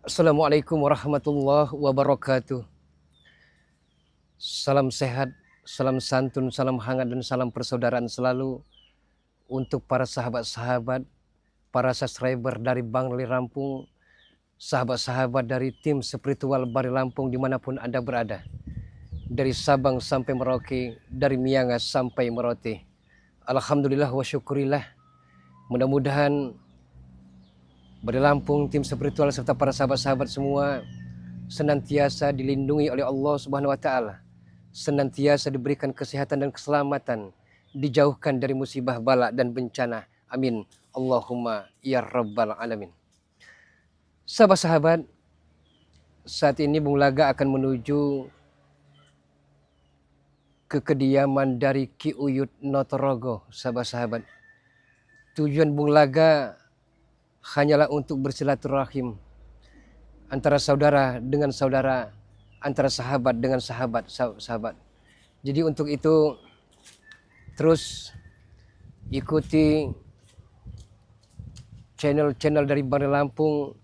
Assalamualaikum warahmatullahi wabarakatuh. Salam sehat, salam santun, salam hangat dan salam persaudaraan selalu untuk para sahabat-sahabat, para subscriber dari Bang Lali Lampung, sahabat-sahabat dari tim spiritual Bari Lampung dimanapun Anda berada. Dari Sabang sampai Merauke, dari Miangas sampai Merote. Alhamdulillah wa syukurillah. Mudah-mudahan Bari Lampung, tim spiritual serta para sahabat-sahabat semua senantiasa dilindungi oleh Allah Subhanahu wa taala, senantiasa diberikan kesehatan dan keselamatan, dijauhkan dari musibah bala dan bencana. Amin. Allahumma ya rabbal alamin. Sahabat-sahabat, saat ini Bung Laga akan menuju ke kediaman dari Ki Uyut Notorogo, sahabat-sahabat. Tujuan Bung Laga hanyalah untuk bersilaturahim antara saudara dengan saudara, antara sahabat dengan sahabat. Jadi untuk itu terus ikuti channel-channel dari Bari Lampung,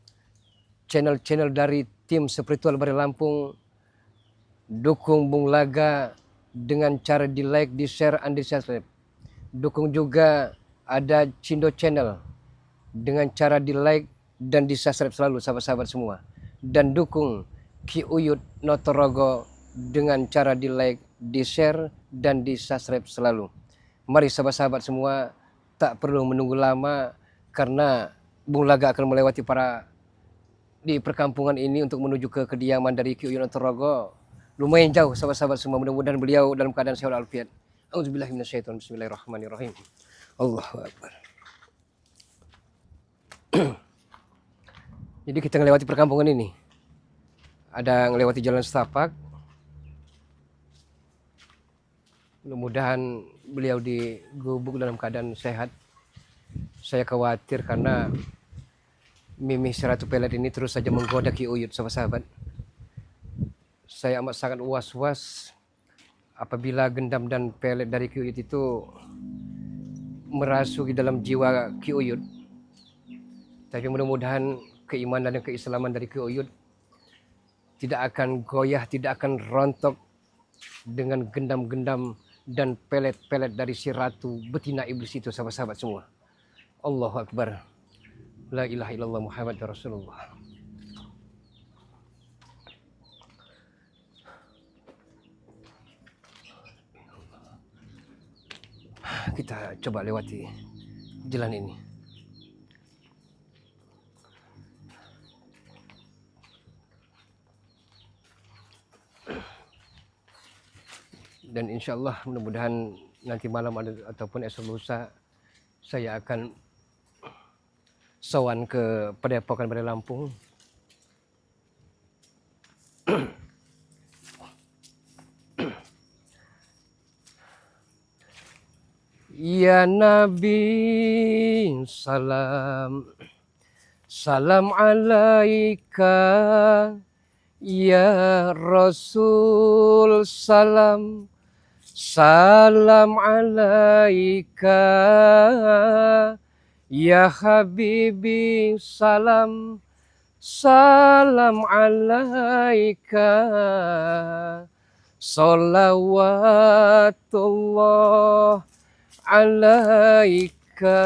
channel-channel dari tim spiritual Bari Lampung. Dukung Bung Laga dengan cara di like, di share, and di subscribe. Dukung juga ada Cindo Channel dengan cara di like dan di subscribe selalu sahabat-sahabat semua. Dan dukung Ki Uyut Notorogo dengan cara di like, di share, dan di subscribe selalu. Mari sahabat-sahabat semua, tak perlu menunggu lama karena Bung Laga akan melewati di perkampungan ini untuk menuju ke kediaman dari Ki Uyut Notorogo. Lumayan jauh sahabat-sahabat semua, mudah-mudahan beliau dalam keadaan sehat walafiat. Auzubillahi minasyaitonir rajim. Bismillahirrahmanirrahim. Allahu akbar. Jadi kita melewati perkampungan ini. Ada melewati jalan setapak. Mudah-mudahan beliau digubuk dalam keadaan sehat. Saya khawatir karena Mimi Seratu Pelet ini terus saja menggoda Ki Uyut, sahabat-sahabat. Saya amat sangat was-was apabila gendam dan pelet dari Ki Uyut itu merasuki dalam jiwa Ki Uyut. Tapi mudah-mudahan keimanan dan keislaman dari Ki Uyut tidak akan goyah, tidak akan rontok dengan gendam-gendam dan pelet-pelet dari si ratu betina iblis itu, sahabat-sahabat semua. Allahu Akbar. La ilaha illallah Muhammad Rasulullah. Kita coba lewati jalan ini. Dan insya Allah mudah-mudahan nanti malam ataupun esok lusa saya akan sowan ke Padepokan Bari Lampung. Ya Nabi salam, salam alaika. Ya Rasul salam, salam alaika. Ya Habibi salam, salam alaika. Salawatullah alaika.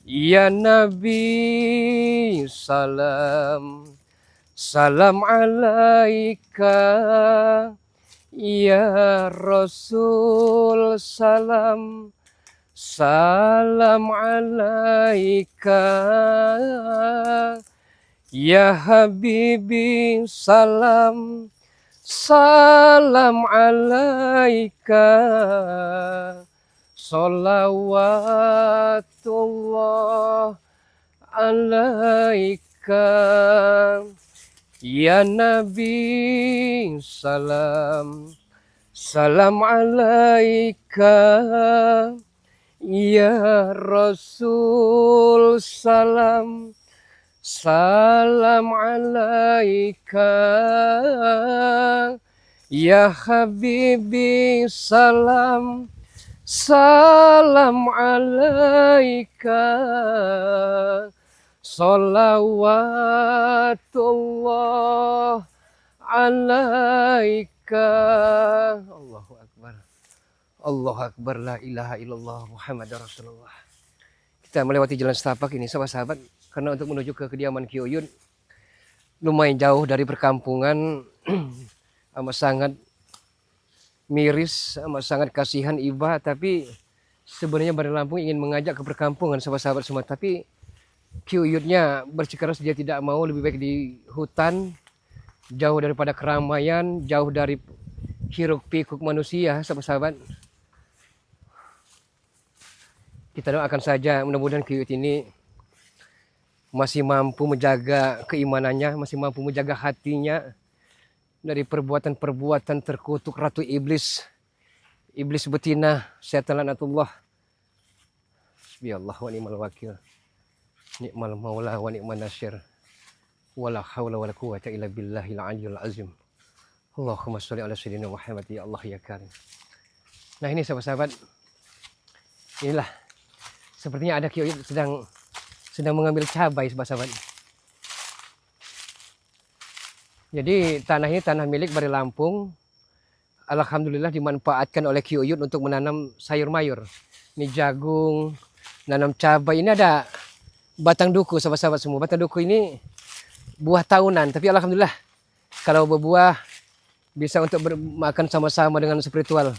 Ya Nabi salam, salam alaika. Ya Rasul salam, salam alaika. Ya Habibi salam, salam alaika. Salawatullah alaika. Ya Nabi salam, salam alaika. Ya Rasul salam, salam alaika. Ya Habibi salam, salam alaika. Salawatullah alaika. Allahu Akbar. Allahu Akbar, la ilaha illallah Muhammad Rasulullah. Kita melewati jalan setapak ini sahabat-sahabat, karena untuk menuju ke kediaman Ki Uyun lumayan jauh dari perkampungan. Amat sangat miris, amat sangat kasihan iba, tapi sebenarnya Bari Lampung ingin mengajak ke perkampungan sahabat-sahabat semua, tapi Ki Uyunnya bersikeras dia tidak mau, lebih baik di hutan, jauh daripada keramaian, jauh dari hiruk pikuk manusia sahabat-sahabat. Kita doakan saja mudah-mudahan Ki Uyun ini masih mampu menjaga keimanannya, masih mampu menjaga hatinya dari perbuatan-perbuatan terkutuk Ratu Iblis, Iblis betina, setan laknatullah. Bismillah wa ni'mal wakil, ni'mal maula wa ni'man nasyir, wala haula wala quwwata illa billahil aliyyil azim. Allahumma sholli ala sayyidina Muhammad ya Allah ya karim. Nah ini sahabat-sahabat, inilah sepertinya ada Ki Uyun sedang mengambil cabai sahabat-sahabat. Jadi tanah ini tanah milik Bari Lampung. Alhamdulillah dimanfaatkan oleh Ki Uyun untuk menanam sayur mayur. Ini jagung, nanam cabai. Ini ada batang duku sahabat-sahabat semua. Batang duku ini buah tahunan, tapi alhamdulillah kalau berbuah bisa untuk bermakan sama-sama dengan spiritual.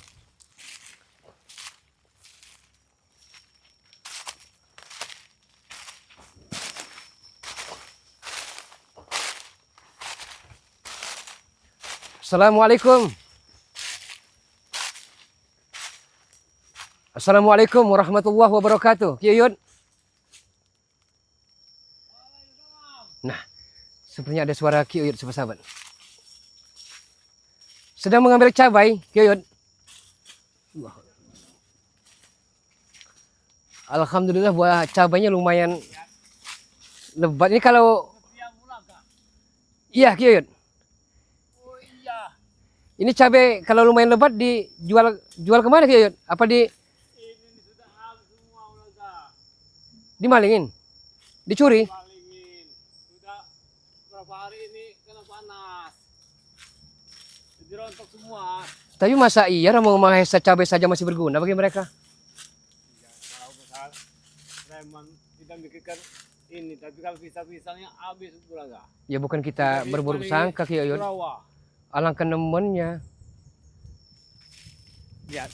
Assalamualaikum. Assalamualaikum warahmatullahi wabarakatuh. Ki Uyun. Nah, sepertinya ada suara Ki Uyun sahabat. Sedang mengambil cabai, Ki Uyun. Alhamdulillah buah cabainya lumayan lebat. Ini kalau iya Ki Uyun. Ini cabai kalau lumayan lebat dijual kemana Ki Uyun? Apa Ini sudah habis semua udah. dimalingin? Dicuri? Palingin. Sudah berapa hari ini kena panas. Jadi rontok semua. Tapi masa iya mau menghesa cabai saja masih berguna bagi mereka? Ya, kalau besar preman kita mikirkan ini, tapi kalau pisang-pisangnya habis udah. Ya bukan kita Jadi berburuk paling sangka Ki Uyun. rawa. Alangkah nemennya. Ya.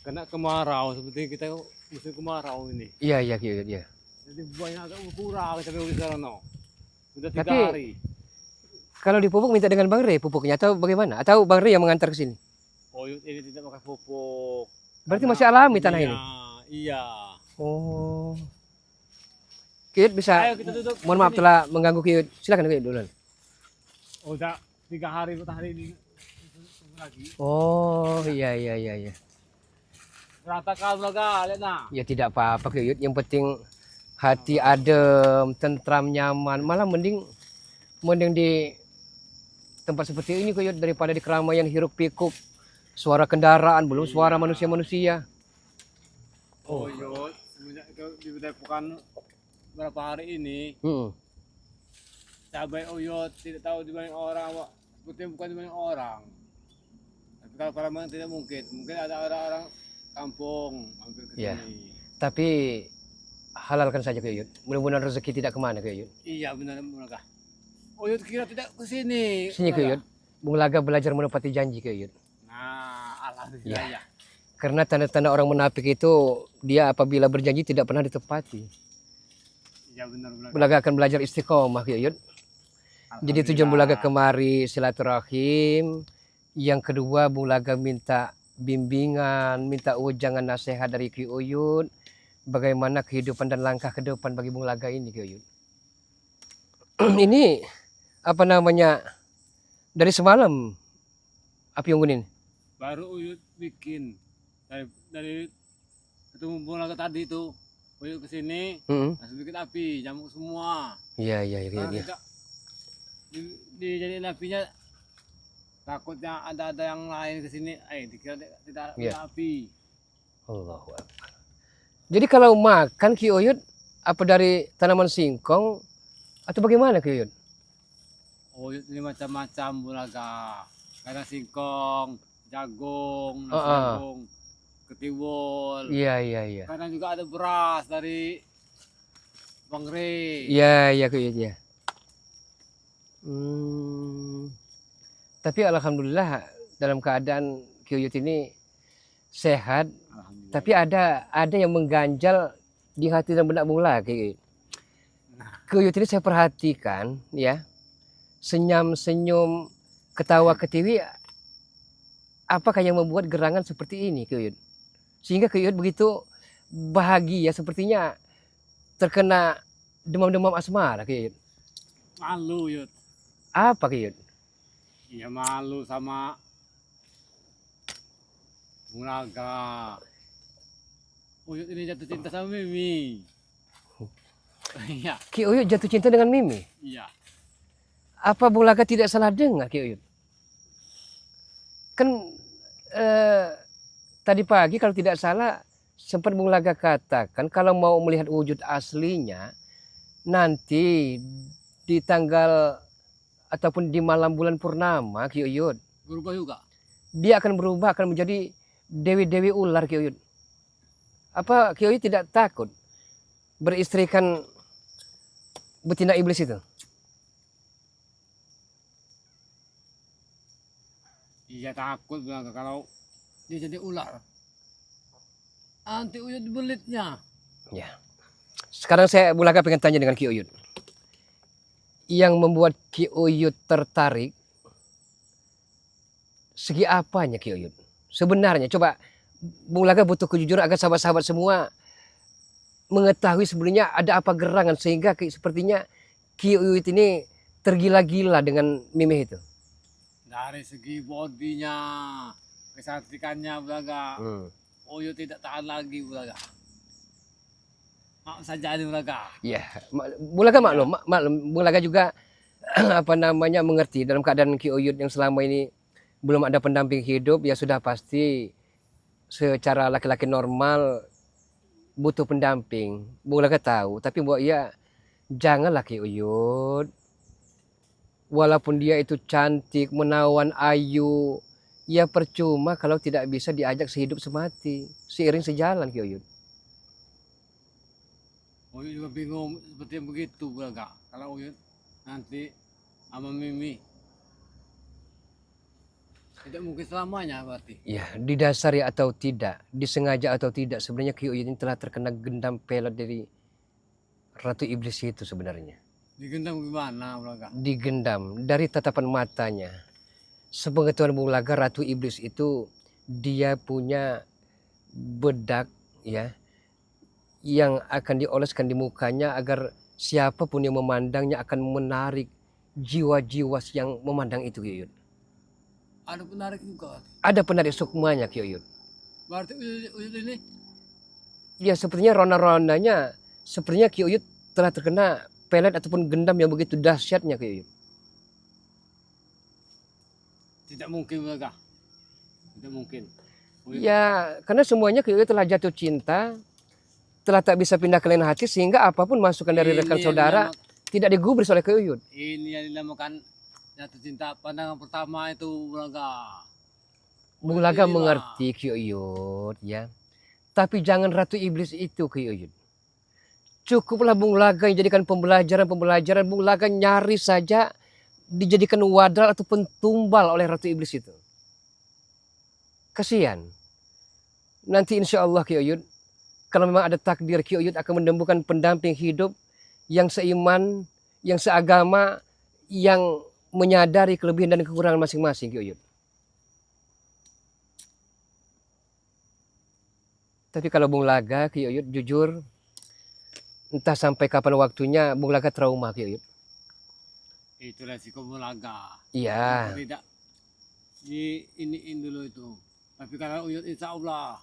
Kena kemarau seperti kita musim kemarau ini. Iya iya Ki Uyun, iya. Jadi buahnya agak kurang tapi udah sekarang Udah 3 Tapi hari. kalau dipupuk minta dengan Bang Rey pupuknya atau bagaimana? Atau Bang Rey yang mengantar ke sini? Oyut ini tidak pakai pupuk. Berarti Karena masih alami tanah iya, ini? Iya. Oh. Ki Uyun bisa, Ayo kita duduk. mohon maaf Sini. telah mengganggu Ki Uyun. Silakan Ki Uyun dulu. Udah 3 hari matahari ini lagi. Oh iya iya iya iya. Ratakan laga, lihat nah. Ya tidak apa-apa Ki Uyun. Yang penting hati adem, tentram, nyaman. Malah mending di tempat seperti ini Ki Uyun daripada di keramaian hiruk pikuk, suara kendaraan, belum suara manusia-manusia. Oh, yuk, semenjak itu di Depokan berapa hari ini, Hmm. cabai oyot tidak tahu dibanding orang, Wak. Sepertinya bukan dibanding orang. Tapi kalau Paraman tidak mungkin ada orang kampung hampir ke Ya. sini. Tapi halalkan saja Ki Uyun. Mudah-mudahan rezeki tidak kemana Ki Uyun. Iya benar mereka. Oyot kira tidak ke sini. Sini Ki Uyun. Bung Laga belajar menepati janji Ki Uyun. Nah, alhamdulillah ya. Karena tanda-tanda orang munafik itu dia apabila berjanji tidak pernah ditepati. Iya benar. Bulaga akan belajar istiqomah Ki Uyun. Jadi tujuan Bulaga kemari silaturahim. Yang kedua Bulaga minta bimbingan, minta ujangan nasihat dari Ki Uyun. Bagaimana kehidupan dan langkah ke depan bagi Bulaga ini Ki Uyun. Ini apa namanya dari semalam api unggun ini? Baru Uyut bikin dari ketemu Bulaga tadi itu. Uyut ke sini langsung bikin api, nyamuk semua. Iya iya iya. Karena iya. tidak dijadiin apinya takutnya ada yang lain ke sini, dikira tidak Iya. ada api. Allahu Akbar. Jadi kalau makan Ki Uyut apa dari tanaman singkong atau bagaimana Ki Uyut? Uyut ini macam-macam bulaga. Kadang singkong, jagung, nasi Heeh. jagung, ketiwul. Iya. Kadang juga ada beras dari Bangre. Iya Ki Uyut ya. Hmm, tapi alhamdulillah dalam keadaan Ki Uyut ini sehat, Alhamdulillah. tapi ada yang mengganjal di hati dan benak Bula Ki Uyut. Ki Uyut ini saya perhatikan ya, senyum-senyum, ketawa ketiwi, apakah yang membuat gerangan seperti ini Ki Uyut? Sehingga Ki Uyut begitu bahagia, sepertinya terkena demam-demam asmara Ki Uyut. Malu Yud. Apa Ki Uyut? Iya malu sama Bulaga. Uyut ini jatuh cinta sama Mimi. Iya, Ki Uyut jatuh cinta dengan Mimi. iya. Apa Bulaga tidak salah dengar Ki Uyut? Kan tadi pagi kalau tidak salah sempat Bulaga katakan kalau mau melihat wujud aslinya nanti di tanggal ataupun di malam bulan purnama Ki Uyut, Berubah juga. dia akan berubah, akan menjadi dewi-dewi ular Ki Uyut. Apa Ki Uyut tidak takut beristrikan betina iblis itu? Iya takut Bulaga kalau dia jadi ular. Nanti Uyut belitnya. Ya. Sekarang saya Bulaga pengen tanya dengan Ki Uyut. Yang membuat Ki Uyut tertarik, segi apanya Ki Uyut? Sebenarnya coba Bulaga butuh kejujuran agar sahabat-sahabat semua mengetahui sebenarnya ada apa gerangan sehingga sepertinya Ki Uyut ini tergila-gila dengan Mimih itu. Dari segi bodinya, kecantikannya Bulaga. Uyut tidak tahan lagi Bulaga. Mau saja ini Bulaga. Ya, Bulaga maklum. Bulaga juga apa namanya mengerti dalam keadaan Ki Uyut yang selama ini belum ada pendamping hidup, ya sudah pasti secara laki-laki normal butuh pendamping. Bulaga tahu, tapi buat ya janganlah Ki Uyut. Walaupun dia itu cantik, menawan, ayu, ya percuma kalau tidak bisa diajak sehidup semati, seiring sejalan Ki Uyut. Uyut juga bingung seperti begitu Bulaga. Kalau Uyut nanti sama Mimi. Tidak mungkin selamanya berarti. Ya, didasari atau tidak, disengaja atau tidak, sebenarnya Ki Uyut ini telah terkena gendam pelet dari Ratu Iblis itu sebenarnya. Digendam gimana Bulaga? Digendam dari tatapan matanya. Sepengetahuan Bulaga, Ratu Iblis itu dia punya bedak ya yang akan dioleskan di mukanya agar siapapun yang memandangnya akan menarik jiwa-jiwa yang memandang itu Ki Uyut. Ada penarik juga. Ada penarik sukmanya Ki Uyut. Berarti Uyut ini Ya sepertinya ronda-rondanya sepertinya Ki Uyut telah terkena pelet ataupun gendam yang begitu dahsyatnya Ki Uyut. tidak mungkin Bulaga. Tidak mungkin. Uyut Ya karena semuanya Ki Uyut telah jatuh cinta, telah tak bisa pindah ke lain hati sehingga apapun masukan dari rekan yang saudara tidak digubris oleh Ki Uyut. ini yang dinamakan jatuh cinta pandangan pertama itu Bulaga. Bulaga Ini, Pak. mengerti Ki Uyut ya. Tapi jangan Ratu Iblis itu Ki Uyut. Cukuplah Bulaga yang jadikan pembelajaran. Bulaga nyaris saja dijadikan wadal ataupun tumbal oleh Ratu Iblis itu. Kasihan. Nanti insya Allah Ki Uyut, kalau memang ada takdir Ki Uyut akan menemukan pendamping hidup yang seiman, yang seagama, yang menyadari kelebihan dan kekurangan masing-masing Ki Uyut. Tapi kalau Bulaga Ki Uyut jujur, entah sampai kapan waktunya Bulaga trauma Ki Uyut. Itu resiko Bulaga. Iya. Tidak iniin dulu itu. Tapi kalau Uyut insya Allah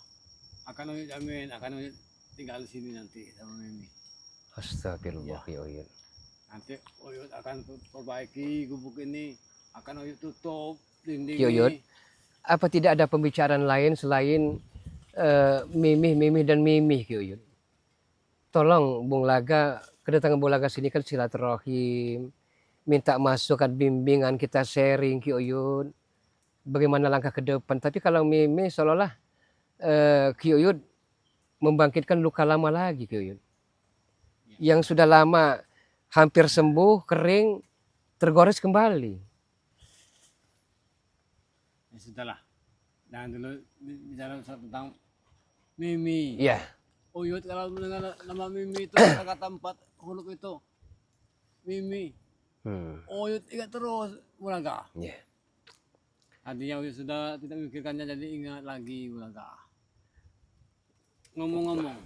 akan Uyut jamin akan Uyut tinggal di sini nanti sama Mimi. Astagfirullah Ki Uyut. Nanti Uyut akan perbaiki gubuk ini, akan Uyut tutup dinding Ki Uyut, ini. apa tidak ada pembicaraan lain selain Mimih dan Mimih Ki Uyut? tolong Bung Laga, kedatangan Bung Laga sini kan silaturahim, minta masukan, bimbingan, kita sharing Ki Uyud, bagaimana langkah ke depan. Tapi kalau Mimi seolah-olah Ki Uyud membangkitkan luka lama lagi Ki Uyud. Yang sudah lama hampir sembuh, kering, tergores kembali. Ya sudahlah. Jangan dulu bicara tentang Mimi. Iya. Uyut kalau mendengar nama Mimi itu kata-kata 4 huruf itu. Mimi. Uyut ingat terus Bulaga. Iya. Artinya Uyut sudah tidak memikirkannya, jadi ingat lagi Bulaga. Ngomong-ngomong.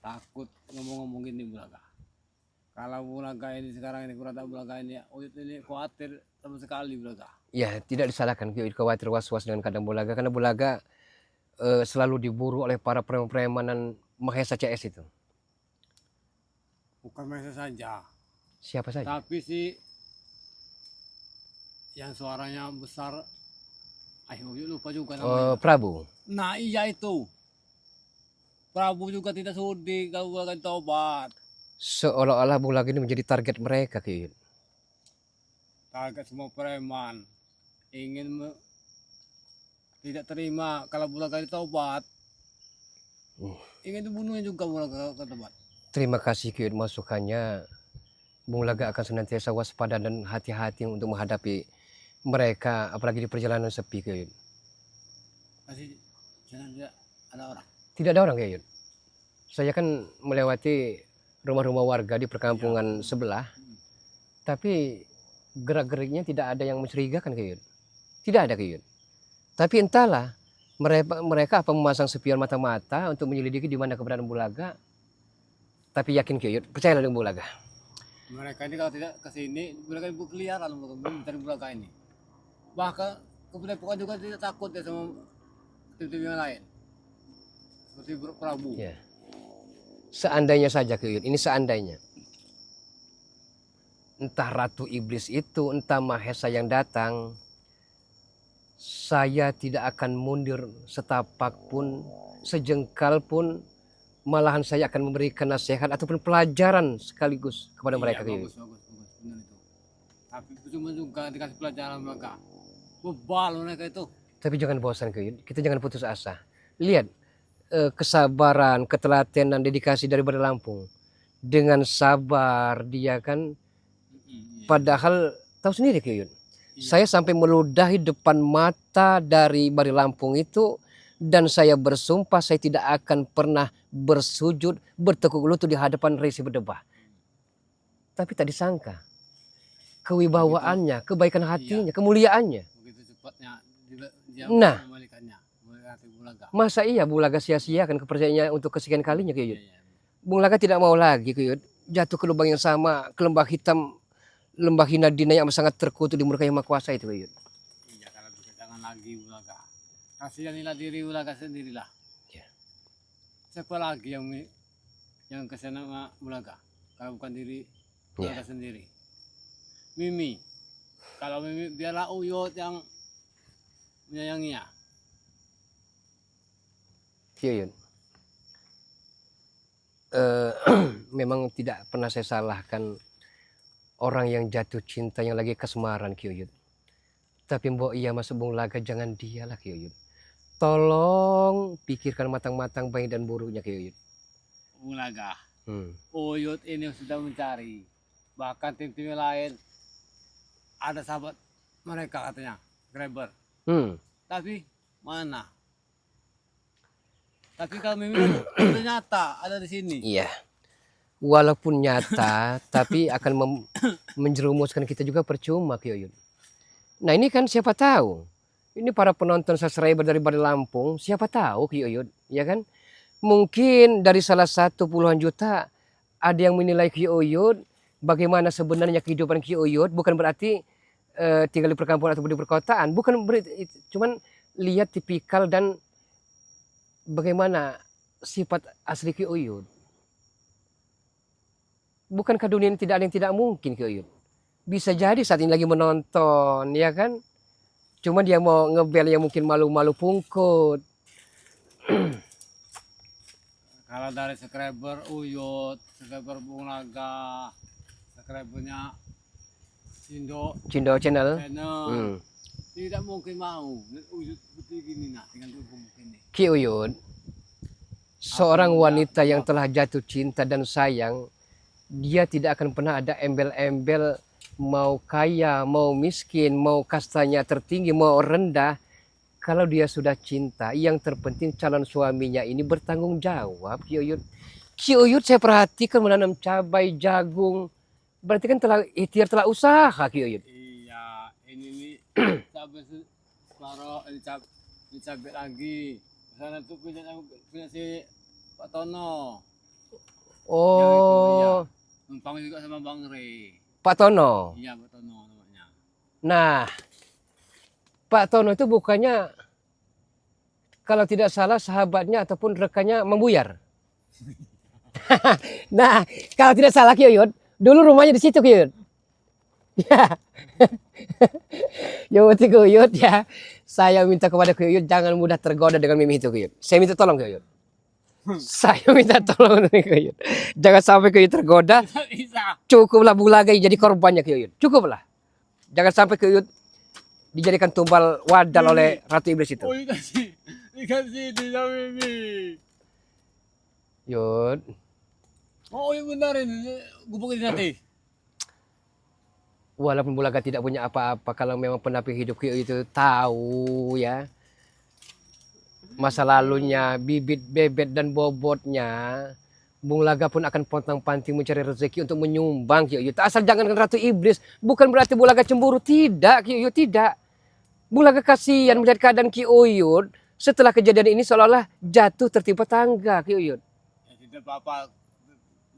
Takut ngomong-ngomong gini Bulaga. Kalau Bulaga ini sekarang ini kurang tahu Bulaga ini, Uyut ini khawatir sama sekali Bulaga. Ya, tidak disalahkan Ki Uyud khawatir was-was dengan keadaan Bulaga, karena Bulaga selalu diburu oleh para preman-premanan Mahesa CS itu. Bukan Mahesa saja. Siapa saja? Tapi si yang suaranya besar, Uyut lupa juga namanya. Prabu. Nah iya itu. Prabu juga tidak sudi kalau Bulaga tobat. Seolah-olah Bulaga ini menjadi target mereka Ki Uyud. Target semua preman ingin tidak terima kalau Bulaga tobat. Ingin dibunuhnya juga Bulaga tobat. Terima kasih Ki Uyud masukannya. Bung Laga akan senantiasa waspada dan hati-hati untuk menghadapi mereka, apalagi di perjalanan sepi Ki Uyud. Masih jangan tidak ada orang. Tidak ada orang Ki Uyud. Saya kan melewati rumah-rumah warga di perkampungan sebelah, tapi gerak-geriknya tidak ada yang mencurigakan Ki Uyud. Tidak ada Ki Uyud. Tapi entahlah mereka apa memasang spion mata-mata untuk menyelidiki di mana keberadaan Bulaga. Tapi yakin Ki Uyud, percayalah dengan Bulaga. Mereka ini kalau tidak ke sini, Bulaga ibu keliaran mencari Bulaga ini. Bahkan kebenaran juga tidak takut ya sama tim-tim yang lain. Seperti Prabu. Ya. Seandainya saja Ki Uyud, ini seandainya. Entah Ratu Iblis itu, entah Mahesa yang datang, saya tidak akan mundur setapak pun, sejengkal pun, malahan saya akan memberikan nasihat ataupun pelajaran sekaligus kepada mereka. Bagus, benar itu. Tapi cuma juga dikasih pelajaran mereka. Bebal mereka itu. Tapi jangan bosan Ki Uyud, kita jangan putus asa. Lihat kesabaran, ketelatenan, dedikasi dari Badai Lampung. Dengan sabar dia kan, padahal tahu sendiri Ki Uyud. Saya sampai meludahi depan mata dari Badai Lampung itu, dan saya bersumpah saya tidak akan pernah bersujud, bertekuk lutut di hadapan Resi Berdebah. Tapi tak disangka kewibawaannya, kebaikan hatinya, kemuliaannya. Begitu cepatnya dia Nah, memalikannya, hati Bulaga. masa iya Bulaga sia-siakan kepercayaannya untuk kesekian kalinya Ki Uyud. Bulaga tidak mau lagi Ki Uyud jatuh ke lubang yang sama, ke lembah hitam, lembah hina dina yang sangat terkutuk di murka Yang Maha Kuasa itu Ki Uyud. Iya, kalau begitu jangan lagi Bulaga. Kasihanilah diri Bulaga sendirilah. Ya. Siapa lagi yang kesana sama Bulaga kalau bukan diri Bulaga sendiri? Mimi. Kalau Mimi biarlah Uyut yang menyayanginya. Ki Uyud. Memang tidak pernah saya salahkan orang yang jatuh cinta yang lagi kasmaran Ki Uyud. Tapi mbok iya masuk Bung Laga, jangan dialah Ki Uyud. Tolong pikirkan matang-matang baik dan buruknya Ki Uyud. Bulaga. Uyut ini sudah mencari. Bahkan tim-tim lain ada sahabat mereka katanya, Grabber. Tapi mana? Tapi kalau Mimi itu nyata ada di sini. Iya. Walaupun nyata, tapi akan menjerumuskan kita juga percuma Ki Uyud. Nah ini kan siapa tahu. Ini para penonton subscriber dari Badai Lampung, siapa tahu Ki Uyud, ya kan? Mungkin dari salah satu puluhan juta ada yang menilai Ki Uyud bagaimana sebenarnya kehidupan Ki Uyud, bukan berarti tinggal di perkampungan atau di perkotaan, bukan berarti, cuman lihat tipikal dan bagaimana sifat asli Ki Uyud. Bukankah dunia ini tidak ada yang tidak mungkin Ki Uyud? Bisa jadi saat ini lagi menonton, ya kan? Cuma dia mau ngebel yang mungkin malu-malu pungkut. Kalau dari subscriber Uyut, subscriber Bunglaga, subscribernya Indo Cindo Channel. Channel, Hmm. tidak mungkin mau. Uyut seperti gini nah, dengan tubuh mungkin nih. Ki Uyut, seorang wanita yang telah jatuh cinta dan sayang, dia tidak akan pernah ada embel-embel mau kaya, mau miskin, mau kastanya tertinggi, mau rendah. Kalau dia sudah cinta, yang terpenting calon suaminya ini bertanggung jawab, Ki Uyut. Ki Uyut saya perhatikan menanam cabai, jagung. Berarti kan telah ikhtiar, telah usaha, Ki Uyut. Iya, ini nih cabai separuh, ini cabai lagi. Sana tuh punya si Pak Tono. Yang itu, iya. Oh, Numpang juga sama Bang Rey. Pak Tono. Iya, Pak Tono namanya. Nah, Pak Tono itu bukannya kalau tidak salah sahabatnya ataupun rekannya membuyar. Nah, kalau tidak salah Ki Uyut, dulu rumahnya di situ Ki Uyut. Ya. Yang penting Ki Uyut ya, saya minta kepada Ki Uyut jangan mudah tergoda dengan mimpi itu Ki Uyut. Saya minta tolong Ki Uyut. Saya minta tolong Ki Uyut. Jangan sampai Ki Uyut tergoda. Bisa. Cukuplah Bulaga jadi korbannya Ki Uyut. Cukuplah. Jangan sampai Ki Uyut dijadikan tumbal wadal oleh Ratu Iblis itu. Oh, dikasih di Mimi. Yud, Oh, yang benar ini gubukin nanti. walaupun Bulaga tidak punya apa-apa, kalau memang penampil hidup Ki Uyut itu tahu ya masa lalunya, bibit, bebet dan bobotnya, Bulaga pun akan pontang-panting mencari rezeki untuk menyumbang Ki Uyut. Asal jangan dengan Ratu Iblis, bukan berarti Bulaga cemburu, tidak Ki Uyut, tidak. Bulaga kasihan melihat keadaan Ki Uyut setelah kejadian ini seolah-olah jatuh tertimpa tangga Ki Uyut. Ya, tidak apa-apa.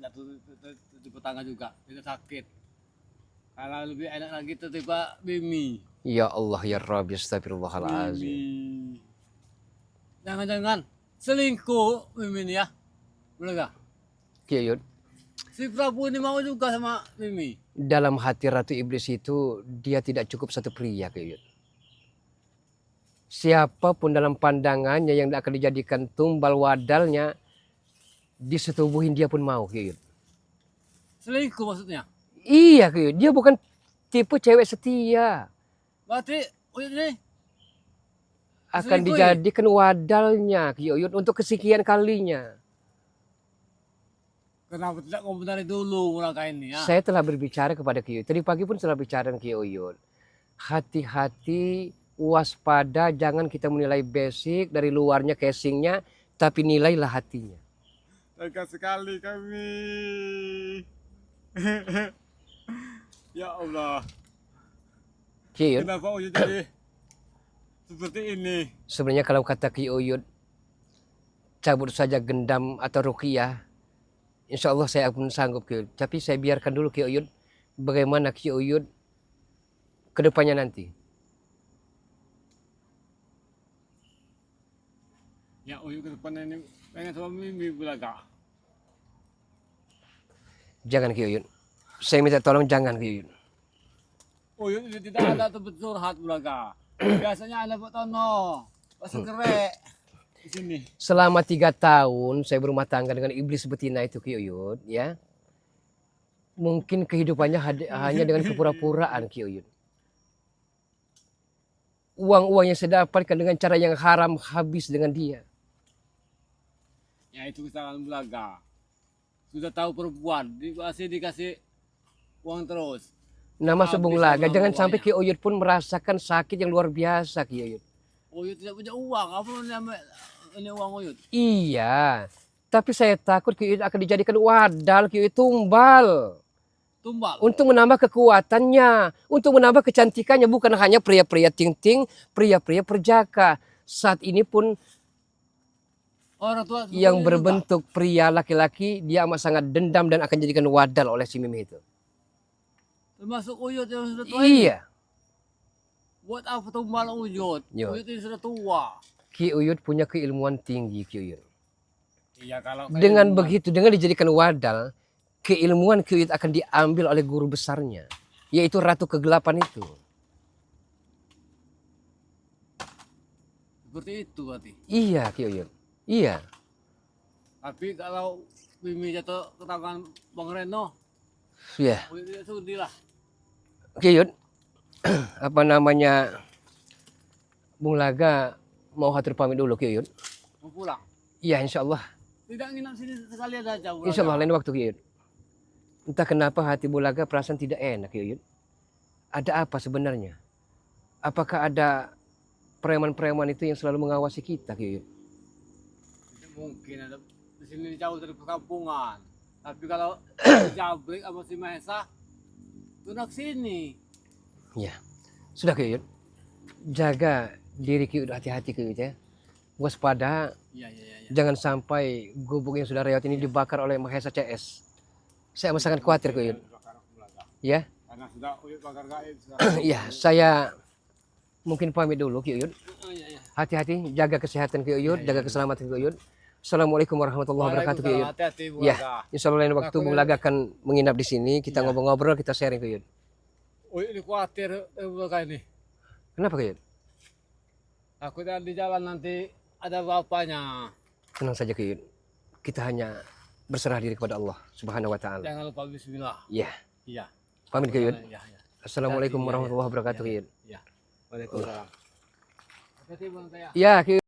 Jatuh di tangga juga, tidak sakit. Kalau lebih enak lagi tertimpa Mimi. Ya Allah ya Rabbi astagfirullahaladzim. Mimi. Jangan-jangan selingkuh Mimi ini ya. Boleh gak? Ki Uyut, Si Prabu ini mau juga sama Mimi. dalam hati Ratu Iblis itu dia tidak cukup satu pria Ki Uyut. Siapapun dalam pandangannya yang akan dijadikan tumbal wadalnya, disetubuhin dia pun mau Ki Uyut. Selingkuh maksudnya. Iya Ki Uyut, dia bukan tipe cewek setia. Berarti Uyut ini Akan selingkuh, dijadikan wadalnya Ki Uyut untuk kesekian kalinya. kenapa tidak komentari dulu mereka ini ya? Saya telah berbicara kepada Ki Uyut. Tadi pagi pun telah bicara dengan Ki Uyut. Hati-hati, waspada, jangan kita menilai basic dari luarnya, casingnya, tapi nilailah hatinya. Tega sekali kami. Ya Allah, Ki Uyut, kenapa Uyut jadi seperti ini? sebenarnya kalau kata Ki Uyut, cabut saja gendam atau ruqyah, insya Allah saya pun sanggup Ki Uyut. Tapi saya biarkan dulu Ki Uyut, bagaimana Ki Uyut kedepannya nanti. Ya Uyut ke depan ini pengen sama Mimi Bulaga. Jangan Ki Uyut. Saya minta tolong jangan Ki Uyut. Uyut ini tidak ada tempat curhat Bulaga. Biasanya ada Pak Tono, Pak Segerek di sini. Selama 3 tahun saya berumah tangga dengan iblis betina itu Ki Uyut ya. Mungkin kehidupannya hanya dengan kepura-puraan Ki Uyut. Uang-uang yang saya dapatkan dengan cara yang haram habis dengan dia. Ya itu kesalahan Bulaga. Sudah tahu perempuan, dikasih uang terus. Nah masuk Bung Habis Laga, sama jangan sampai uangnya. Ki Uyut pun merasakan sakit yang luar biasa Ki Uyut. Uyut tidak punya uang, apa namanya ini uang Uyut? Iya, tapi saya takut Ki Uyut akan dijadikan wadal, Ki Uyut tumbal. Tumbal. Untuk menambah kekuatannya, untuk menambah kecantikannya. Bukan hanya pria-pria ting-ting, pria-pria perjaka. Saat ini pun Orang tua seperti yang ini berbentuk pria laki-laki, dia amat sangat dendam dan akan dijadikan wadal oleh si Mimi itu. juga. Termasuk Uyut yang sudah tua ini. Iya, Buat apa tumbal Uyut? Yo. Uyut ini sudah tua. Ki Uyut punya keilmuan tinggi Ki Uyut. Iya kalau Dengan begitu, dengan dijadikan wadal, keilmuan Ki Uyut akan diambil oleh guru besarnya, yaitu Ratu Kegelapan itu. seperti itu berarti. Iya Ki Uyut, iya. Tapi kalau Mimi jatuh ke tangan Bang Reno, Ya, itu sudi lah. Kiyut, apa namanya, Bung Laga mau hatur pamit dulu Kiyut. Mau pulang. Iya, insya Allah. Tidak nginap sini sekali ada aja. Bung Insya Allah Laga. lain waktu Kiyut. Entah kenapa hati Bung Laga perasaan tidak enak Kiyut. Ada apa sebenarnya? Apakah ada preman-preman itu yang selalu mengawasi kita Kiyut? Tidak mungkin ada di sini jauh dari perkampungan. Tapi kalau Jabrik sama si Mahesa, tunak sini. Ya, sudah Kiyut. Jaga diri Kiyut, hati-hati Kiyut ya. Waspada, Iya, iya, iya. jangan sampai gubuk yang sudah reot ini dibakar oleh Mahesa CS. Saya sangat khawatir Kiyut. Ya, Karena sudah uyut bakar gaib sekarang. iya, saya mungkin pamit dulu Kiyut. Oh, iya, iya. Hati-hati, jaga kesehatan Kiyut, jaga keselamatan Kiyut. Assalamualaikum warahmatullahi wabarakatuh Kiyut. Hati-hati Bung Ya, Laga. insya Allah lain waktu Bung Laga akan menginap di sini. Kita Iya. ngobrol-ngobrol, kita sharing Kiyut. Uyut ini khawatir Bung Laga ini. Kenapa Kiyut? Takutnya di jalan nanti ada bapaknya. Tenang saja Kiyut. Kita hanya berserah diri kepada Allah Subhanahu wa taala. Jangan lupa bismillah. Ya, Iya. pamit Kiyut. Iya, iya. Assalamualaikum Iya, iya. warahmatullahi wabarakatuh Kiyut. Iya. Waalaikumsalam. Hati-hati Bang Taya. Ya, Kiyut.